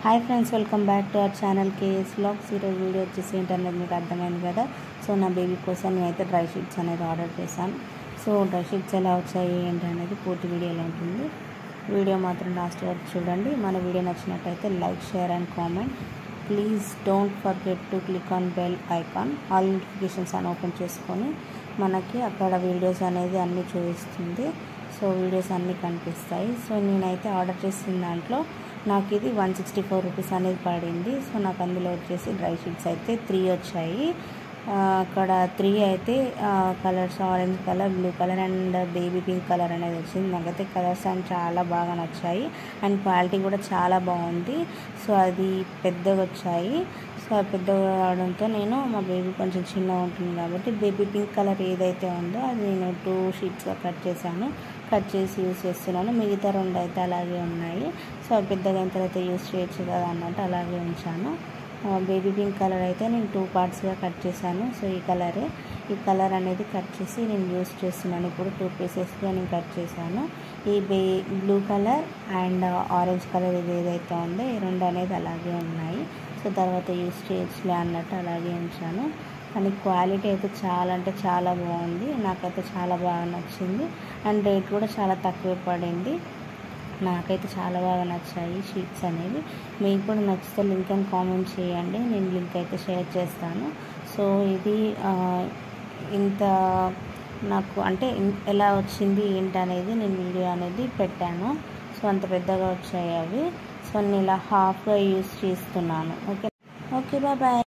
Hi friends, welcome back to our channel KS vlogs. ఈరోజు video వచ్చేసి ఏంటనేది మీకు అర్థమైంది కదా. సో నా బేబీ కోసం నేనైతే డ్రై షీట్స్ అనేది ఆర్డర్ చేశాను. సో డ్రై షీట్స్ ఎలా వచ్చాయి ఏంటి అనేది పూర్తి వీడియోలో ఉంటుంది. వీడియో మాత్రం లాస్ట్ వరకు చూడండి. మన వీడియో నచ్చినట్టయితే like, share and comment. Please don't forget to click on bell icon. All notifications అని ఓపెన్ చేసుకొని మనకి అక్కడ వీడియోస్ అనేది అన్నీ చూపిస్తుంది. సో వీడియోస్ అన్నీ కనిపిస్తాయి. సో నేనైతే ఆర్డర్ చేసిన దాంట్లో నాకు ఇది 164 రూపీస్ అనేది పడింది. సో నాకు అందులో వచ్చేసి డ్రై షీట్స్ అయితే 3 వచ్చాయి. అక్కడ 3 అయితే colours orange colour, blue colour and baby pink colour అనేది వచ్చింది. నాకైతే కలర్స్ అండ్ చాలా బాగా నచ్చాయి అండ్ క్వాలిటీ కూడా చాలా బాగుంది. సో అది పెద్దగా వచ్చాయి. సో పెద్దగా రావడంతో నేను మా బేబీ కొంచెం చిన్నగా ఉంటుంది కాబట్టి బేబీ పింక్ కలర్ ఏదైతే ఉందో అది నేను 2 షీట్స్గా కట్ చేసి యూజ్ చేస్తున్నాను. మిగతా 2 అయితే అలాగే ఉన్నాయి. సో పెద్దగా అయిన తర్వాత యూజ్ చేయొచ్చు కదా అన్నట్టు అలాగే ఉంచాను. బేబీ పింక్ కలర్ అయితే నేను 2 పార్ట్స్గా కట్ చేశాను. సో ఈ కలర్ అనేది కట్ చేసి నేను యూజ్ చేస్తున్నాను. ఇప్పుడు 2 పీసెస్గా నేను కట్ చేశాను. ఈ blue colour and orange colour ఇది ఏదైతే ఉందో ఈ 2 అనేది అలాగే ఉన్నాయి. సో తర్వాత యూజ్ చేయొచ్చులే అన్నట్టు అలాగే ఉంచాను. కానీ క్వాలిటీ అయితే చాలా అంటే చాలా బాగుంది. నాకైతే చాలా బాగా నచ్చింది అండ్ రేట్ కూడా చాలా తక్కువ పడింది. నాకైతే చాలా బాగా నచ్చాయి షీట్స్ అనేవి. మీకు కూడా నచ్చితే లింక్ అని కామెంట్ చేయండి, నేను లింక్ అయితే షేర్ చేస్తాను. సో ఇది ఇంత నాకు అంటే ఎలా వచ్చింది ఏంటి అనేది నేను వీడియో అనేది పెట్టాను. సో అంత పెద్దగా వచ్చాయి అవి. సో నేను ఇలా హాఫ్గా యూజ్ చేస్తున్నాను. Okay bye.